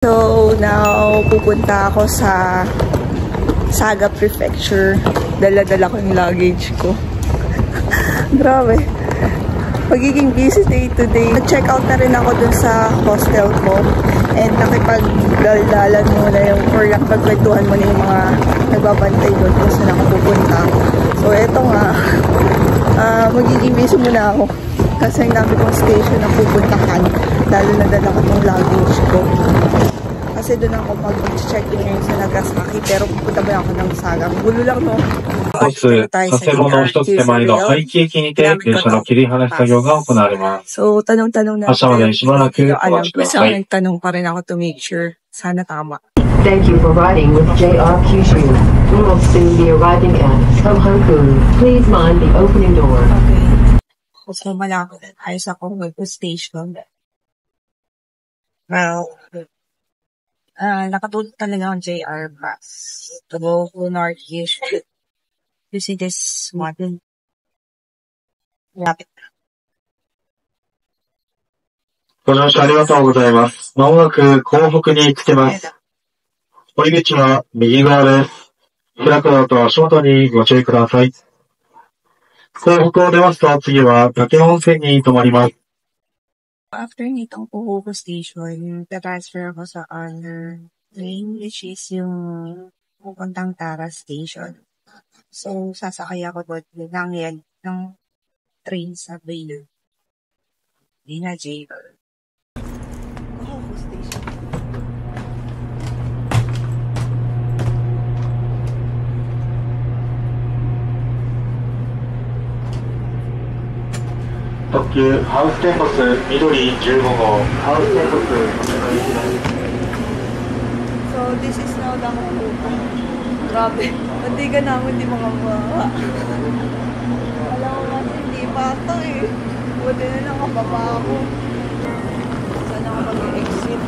So, now, pupunta ako sa Saga Prefecture. Dala-dala ko yung luggage ko. Grabe. Magiging busy day today. Nag-check out na rin ako dun sa hostel ko. And nakipag-daldalan muna yung, or nakipagkwentuhan muna yung mga nagbabantay doon kung saan ako pupunta. So, eto nga. Magiging busy muna ako. Kasi ang dami kong station na pupuntahan. Lalo na dala ko itong luggage ko. Kasi doon ako mag-check in ngayon sa Nagasaki. Pero pupunta ba ako ng Saga? Gulo lang, no? 建物の一つ手前の排気駅にて電車の切り離し作業が行われます。 So, tanong-tanong na. 発車までしばらくお待ちください。 Tanong pa rin ako to make sure. Sana tama. Thank you for riding with JR Kyushu. We will soon be arriving at Tohoku. Please mind the opening door. Okay. So, malapit tayo sa Tohoku Station. Well, nakatulog talaga ang JR bus to go to North Kyushu. You see this one? Lapit. ご乗車ありがとうございます。まもなく港北に着きます。降り口は右側です。開くドアと足元にご注意ください。港北を出ますと次は武雄温泉に停まります。 After nitong Tohoku Station, ta-transfer ako sa other train, which is yung pupuntang Tara Station. So, sasakay ako doon ng train sa Baylor. Hindi na JR. Tohoku Station.特急ハウステンボス緑15号ハウステンボスお願いします。 So, this is now the Hokuto. Grabe. Hindi ka namin di makabawa. Alam ko kasi hindi pa ito eh. Buti na nakababa ako. Saan ako mag-exit?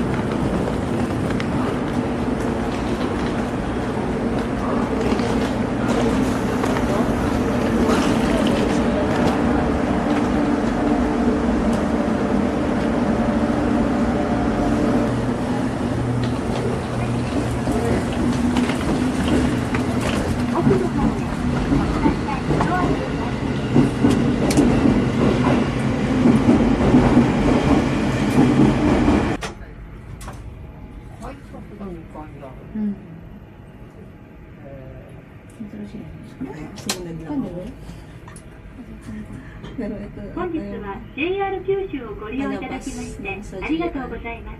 JR 九州をご利用いただきましてありがとうございます。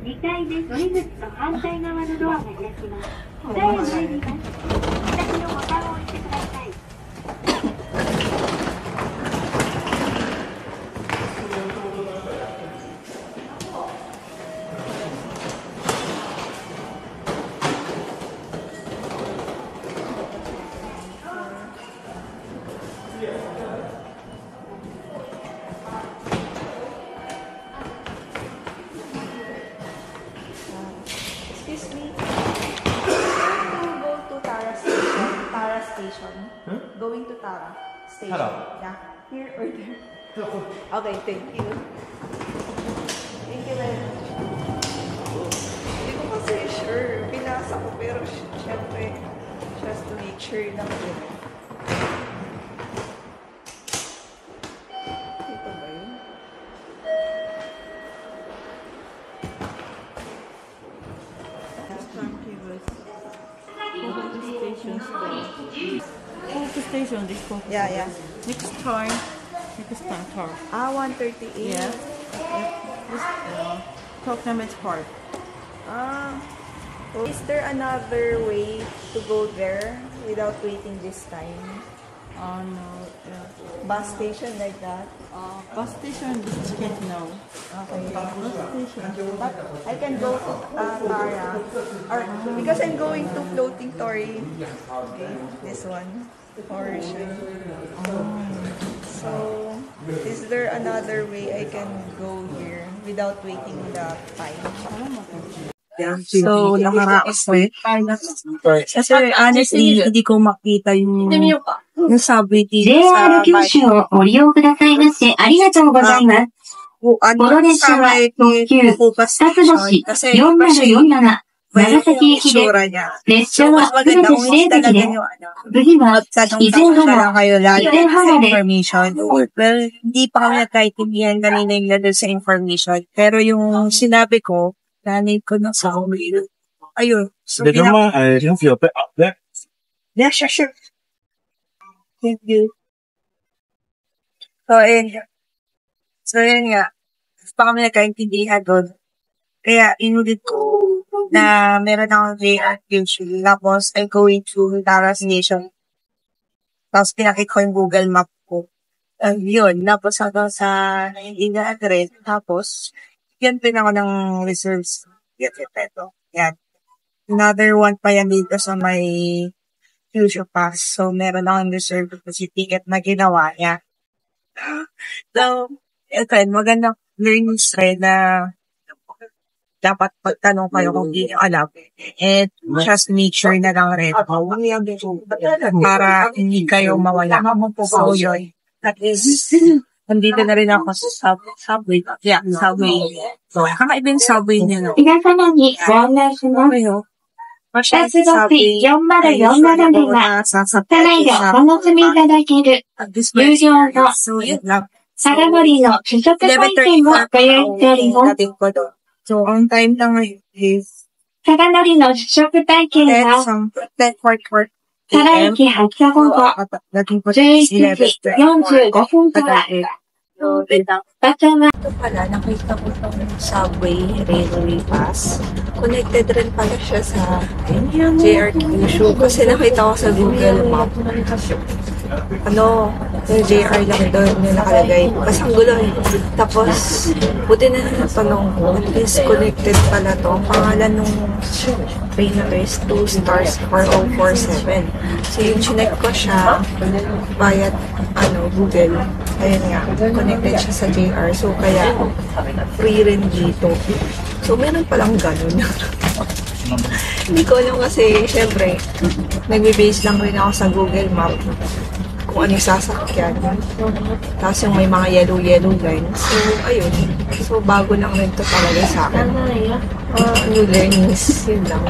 2階で乗り口と反対側のドアが開きます。台を入ります。先のボタンを押してください。 Excuse me. Go to Tara Station. Tara Station. Going to Tara Station. Tara? Yeah. Here or there? Okay, thank you. Thank you very much. Hindi ko kasi sure. Pinasa ko pero syempre just to make sure na dito ba yun? Tohoku Station, this Tohoku. Yeah, yeah. Next time, Tower. 138. Yeah. This talk number 4. Is there another way to go there without waiting this time? No. Bus station like that? Bus station, this can't know. Okay. Bus station. But I can go to Tara. Or, because I'm going to Floating Tory. Okay, this one. Portion. So, is there another way I can go here without waiting the time? So, nakaraos ko eh. Kasi honestly, hindi ko makita yung yung subway dito JR sa 九州をご利用くださいましてありがとうございます。この列車は特急二つ星4047長崎駅で、列車はすべて指定席で、次は、以前原で、Well, hindi pa kami nagkaintindihan kanina yung nandun sa information. Pero yung sinabi ko, nanay ko na sa ulo. Ayun. So, で、でも、yung feel, ne? yeah, sure. Thank you. So, yun nga. Pa kami nagkaintindihan doon. Kaya, inulit ko na meron akong JR Kyushu. Tapos, I'm going to Tara Station. Tapos, pinakit ko yung Google Map ko. Yun. Tapos, hanggang sa hindi na address. Tapos, yan din ako ng reserves. Yan. Another one pa yan dito sa may Kyushu Pass. So, meron akong reserve kasi ticket na ginawa niya. So, ito, magandang learning style na dapat pagtanong kayo kung hindi nyo alam. And just make sure na lang rin para hindi kayo mawala. So, yun. At least, nandito na rin ako sa subway. Yeah, subway. So, kakaibang subway niya. 皆様にご案内します。2つ星4047では、車内でお楽しみいただける、有料の佐賀乗りの試食体験をご用意しております。So, on time lang ngayon is 佐賀乗りの試食体験は、 10:44 佐賀駅発車後の11時45分から、場所は、ito pala, nakita ko itong subway railway pass. Connected rin pala siya sa JR Kyushu kasi nakita ko sa Google Map. Yung JR lang doon yung nakalagay. Kasi ang gulo eh. Tapos, buti na natanong ko, at least connected pala to. Ang pangalan nung train na to is 2 stars 4047. So, yung chinek ko siya via Google. Ayun nga, connected siya sa JR. So, kaya free rin dito. So, meron palang ganun. Hindi ko alam kasi, syempre, nagbe-base lang rin ako sa Google Map kung ano yung sasakyan. Tapos yung may mga yellow lines. So, ayun. So, bago lang rin to talaga sa akin. New learnings. Yun lang.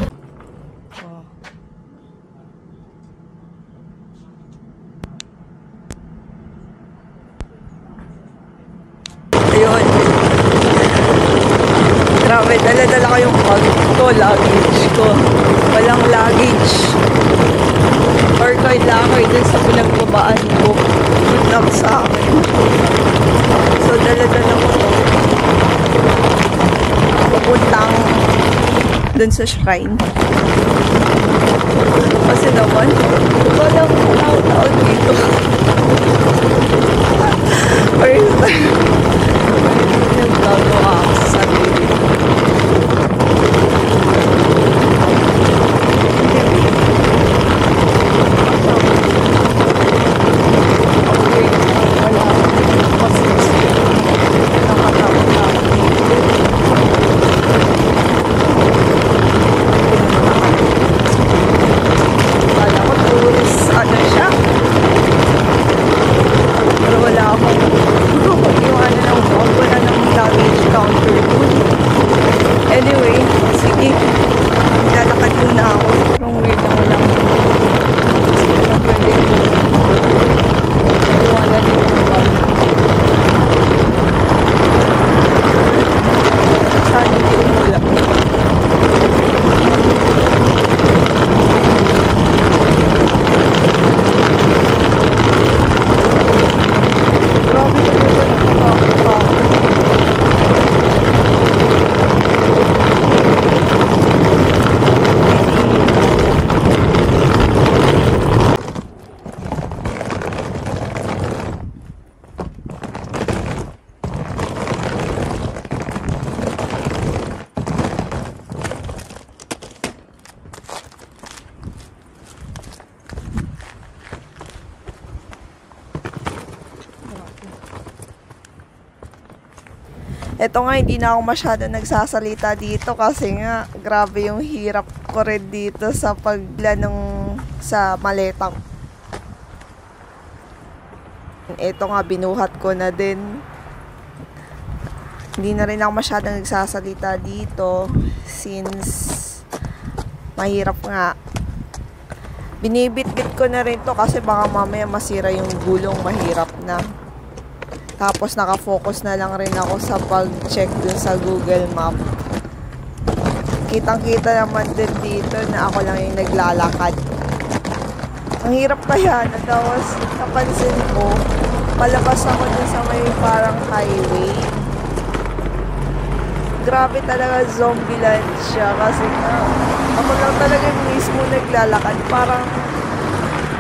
Ayun. Grabe, dala-dala ko yung bag ko, luggage ko. Walang luggage. Or kailangan dun sa pinagbabaan ko. Good luck sa akin. So, dala-dala ko to. Pupuntang dun sa shrine. Kasi naman, walang tao dito. First time. Nagbago ako sa sarili. Ito nga, hindi na ako masyado nagsasalita dito kasi nga, grabe yung hirap ko rin dito sa pagla sa maletang. Ito nga, binuhat ko na din. Hindi na rin ako masyadong nagsasalita dito since mahirap nga. Binibit-bit ko na rin to kasi baka mamaya masira yung gulong, mahirap na. Tapos nakafocus na lang rin ako sa pag-check dun sa Google Map. Kitang-kita naman din dito na ako lang yung naglalakad. Ang hirap kaya na, tapos napansin ko, palabas ako dun sa may parang highway. Grabe talaga, zombie land siya kasi ako lang talaga mismo naglalakad. Parang,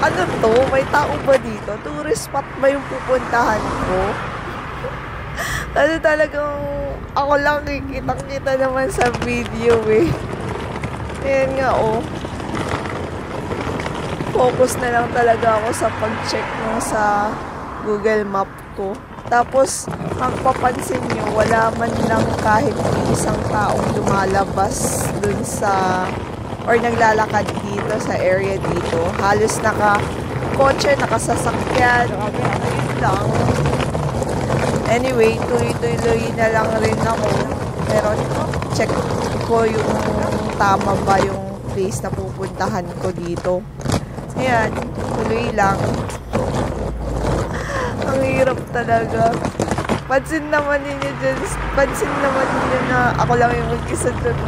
ano to? May tao ba dito? Tourist spot ba yung pupuntahan ko? Kasi talagang ako lang kitang-kita naman sa video eh. Ayan nga oh. Focus na lang talaga ako sa pag-check mo sa Google Map ko. Tapos, ang papansin nyo, wala man lang kahit isang taong lumalabas dun sa, or naglalakad dito sa area dito. Halos naka-kotse, nakasasakyan, ayun lang. Anyway, tuloy-tuloy na lang rin ako. Pero, check ko yung tama ba yung place na pupuntahan ko dito. Ayan, tuloy lang. Ang hirap talaga. Pansin naman ninyo dyan. Pansin naman ninyo na ako lang yung mag-isa dyan.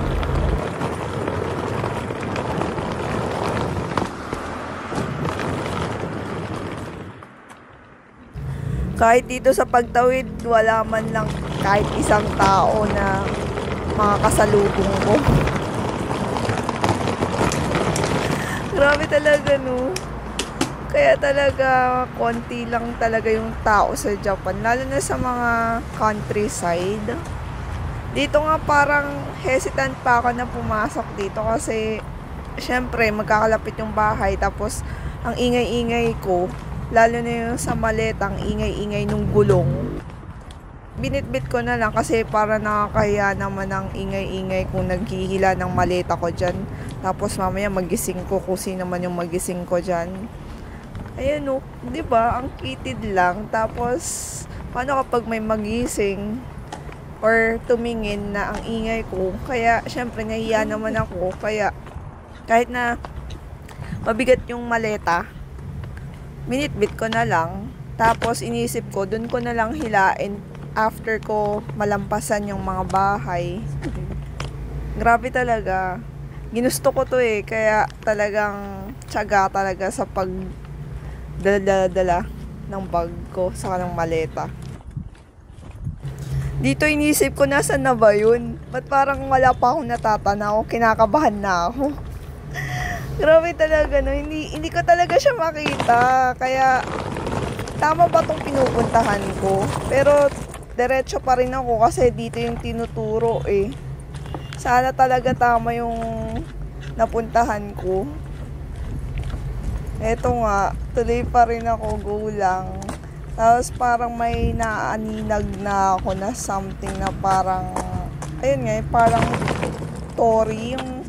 Kahit dito sa pagtawid, wala man lang kahit isang tao na makakasalubong ko. Grabe talaga, no? Kaya talaga, konti lang talaga yung tao sa Japan. Lalo na sa mga countryside. Dito nga parang hesitant pa ako na pumasok dito kasi syempre magkakalapit yung bahay. Tapos ang ingay-ingay ko, lalo na yung sa maleta, ang ingay-ingay nung gulong. Binitbit ko na lang kasi para nakakaya naman ang ingay-ingay kung naghihila ng maleta ko dyan. Tapos mamaya magising ko kung sino man yung magising ko dyan. Ayan o, di ba? Ang kitid lang. Tapos, paano kapag may magising or tumingin na ang ingay ko? Kaya, syempre, nahiya naman ako. Kaya, kahit na mabigat yung maleta, minitbit ko na lang. Tapos, inisip ko, dun ko na lang hilain after ko malampasan yung mga bahay. Grabe talaga. Ginusto ko to eh. Kaya, talagang tiyaga talaga sa dala ng bag ko sa kanang maleta. Dito inisip ko nasaan na ba yun? Ba't parang wala pa akong natatanaw? Kinakabahan na ako. Grabe talaga, no? Hindi ko talaga siya makita. Kaya, tama ba itong pinupuntahan ko? Pero, diretso pa rin ako kasi dito yung tinuturo eh. Sana talaga tama yung napuntahan ko. Eto nga, tuloy pa rin ako, go lang. Tapos parang may naaninag na ako na something na parang, ayun nga, parang story. Yung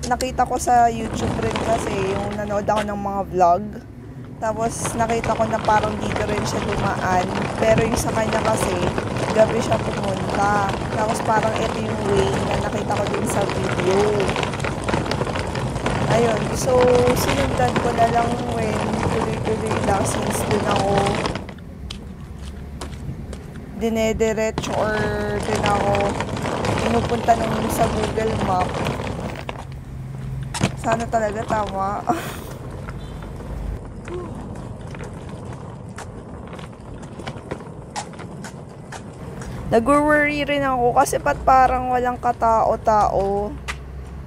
nakita ko sa YouTube rin kasi, yung nanood ako ng mga vlog. Tapos nakita ko na parang dito rin siya dumaan. Pero yung sa kanya kasi, gabi siya pumunta. Tapos parang ito yung way na nakita ko din sa video. Ayun, so sinundan ko na lang when tuloy-tuloy lang since dun ako dinediretso or dun ako pinupunta nung sa Google Map. Sana talaga tama. Nag-worry rin ako kasi parang walang katao-tao.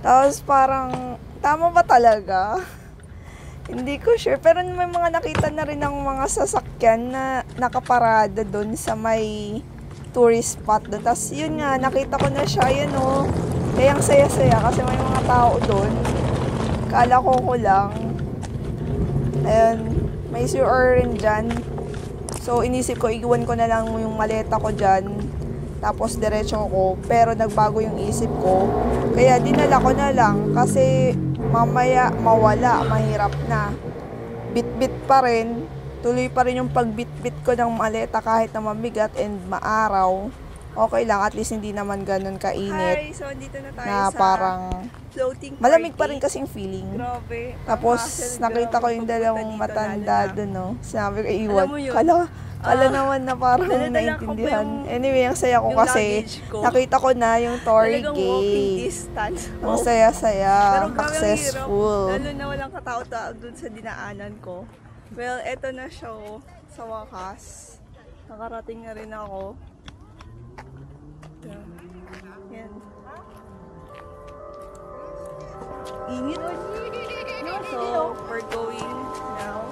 Tapos parang tama ba talaga? Hindi ko sure. Pero may mga nakita na rin ng mga sasakyan na nakaparada doon sa may tourist spot doon. Tapos yun nga, nakita ko na siya. Yan o. Kaya ang saya-saya kasi may mga tao doon. Kala ko lang. Ayun. May CR rin dyan. So inisip ko, iwan ko na lang yung maleta ko dyan. Tapos diretso ko. Pero nagbago yung isip ko. Kaya dinala ko na lang kasi mamaya mawala, mahirap na. Bit-bit pa rin. Tuloy pa rin yung pagbitbit ko ng maleta kahit na mabigat and maaraw. Okay lang, at least hindi naman ganun kainit. Hi, so andito na tayo na sa parang floating party. Malamig pa rin kasing feeling. Grabe. Tapos nakita ko yung dalawang matanda doon, no. Sinabi ko, iwan. Kala naman na parang naintindihan. Anyway, ang saya ko kasi nakita ko na yung Torii Gate. Ang saya-saya, successful. Lalo na walang katao-tao doon sa dinaanan ko. Well, eto na siya sa wakas. Nakarating na rin ako. Yan. Init. So, we're going now.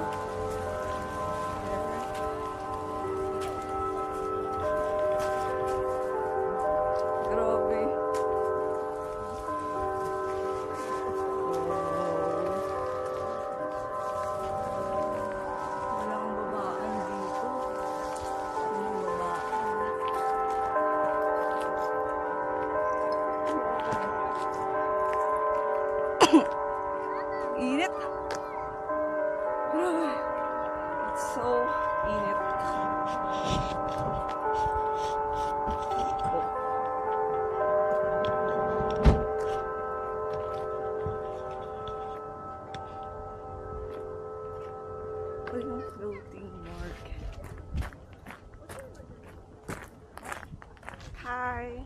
Grabe. Walang babaan dito. Walang babaan. Init. Grabe. It's so init. Walang floating market. Hi.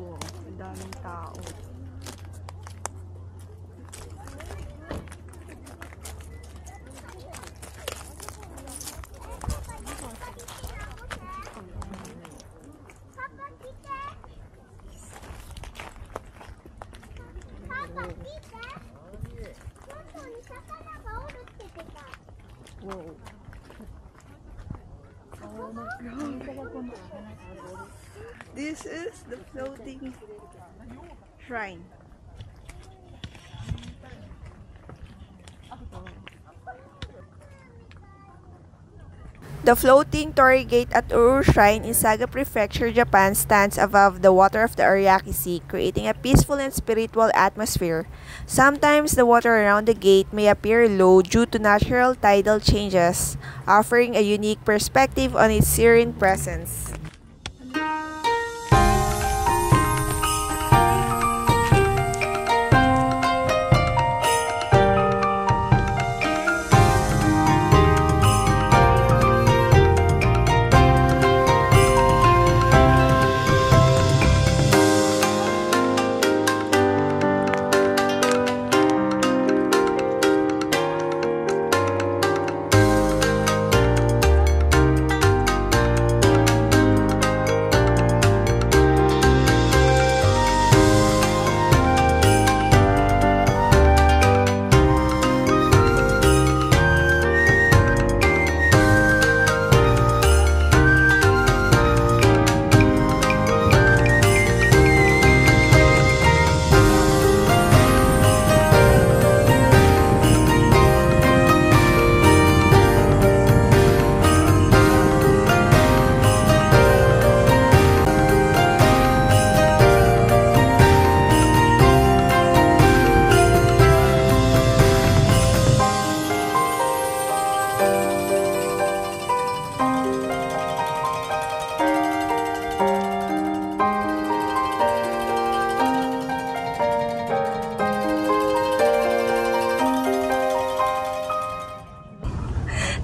Wow, ang daming tao. Wow. This is the floating shrine. The floating Torii Gate at Uru Shrine in Saga Prefecture, Japan stands above the water of the Ariake Sea, creating a peaceful and spiritual atmosphere. Sometimes the water around the gate may appear low due to natural tidal changes, offering a unique perspective on its serene presence.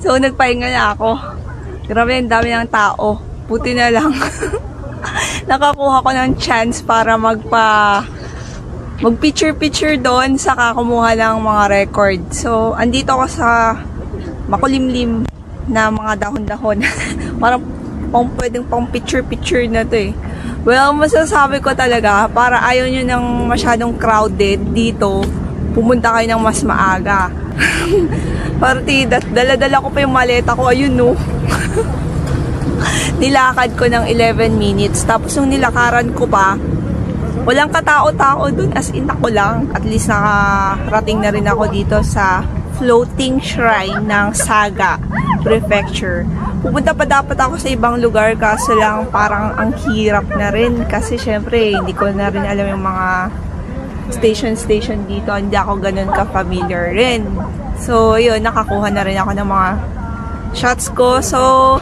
So, nagpahinga na ako. Grabe, ang dami ng tao. Buti na lang. Nakakuha ko ng chance para mag-picture-picture doon, saka kumuha ng mga record. So, andito ako sa makulimlim na mga dahon-dahon. Parang pwedeng pang picture-picture na to eh. Well, masasabi ko talaga, para ayaw nyo ng masyadong crowded dito, pumunta kayo ng mas maaga. Partida, dala-dala ko pa yung maleta ko, ayun no. Nilakad ko ng 11 minutes, tapos yung nilakaran ko pa, walang katao-tao dun, as in ako lang. At least nakarating na rin ako dito sa floating shrine ng Saga Prefecture. Pupunta pa dapat ako sa ibang lugar kaso lang parang ang hirap na rin kasi syempre hindi ko na rin alam yung mga station dito. Hindi ako ganun ka-familiar rin. So, yun, nakakuha na rin ako ng mga shots ko. So,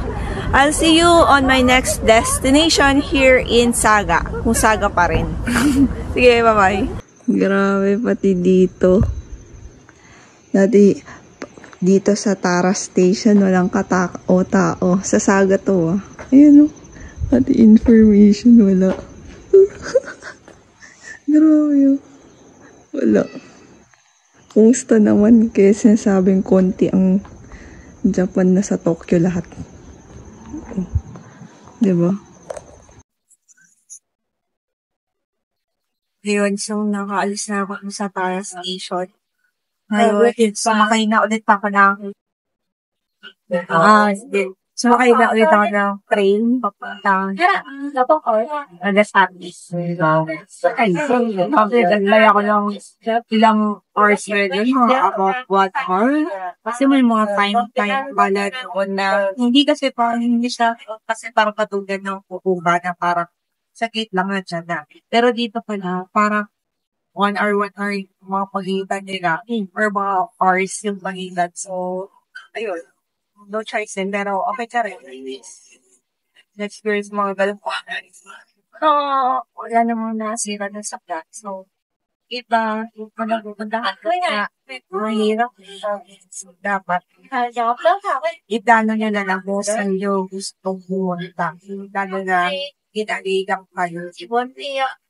I'll see you on my next destination here in Saga. Kung Saga pa rin. Sige, bye-bye. Grabe, pati dito. Dati, dito sa Tara Station, walang katao-tao. Sa Saga to, ah. Ayan, oh. Pati information, wala. Grabe, oh. Wala. Kumusta naman? Kaya sinasabing konti ang Japan na sa Tokyo lahat. Diba? Ayun, so nakaalis na ako sa Tara Station. Ngayon, sumakay na ulit ako ng sumakay na ulit ako ng train papunta Nagasaki. Naglay ako ng ilang hours rin. About 1 hour. Kasi may mga time pala doon na hindi kasi parang hindi siya kasi parang katulad ng pupuba na parang sakit lang na dyan na. Pero dito pala, parang 1 hour yung mga pagitan nila or mga hours yung pagitan. So, ayun. No choice din, pero okay ka rin. Na-experience mga ganun po. Wala namang nasira na sakla. So, iba, yung panagundahan ko na mahirap. So, dapat. Idano nyo na lang mo sa iyo gustong bumunta. Idano na ginaligang kayo.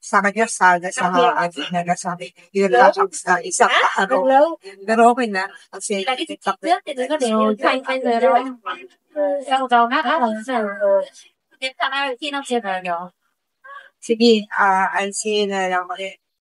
Sa kanya saga sa ating nagasabi. Yun lang sa isang araw. Pero okay na. Kasi sige, I'll see you na lang ulit.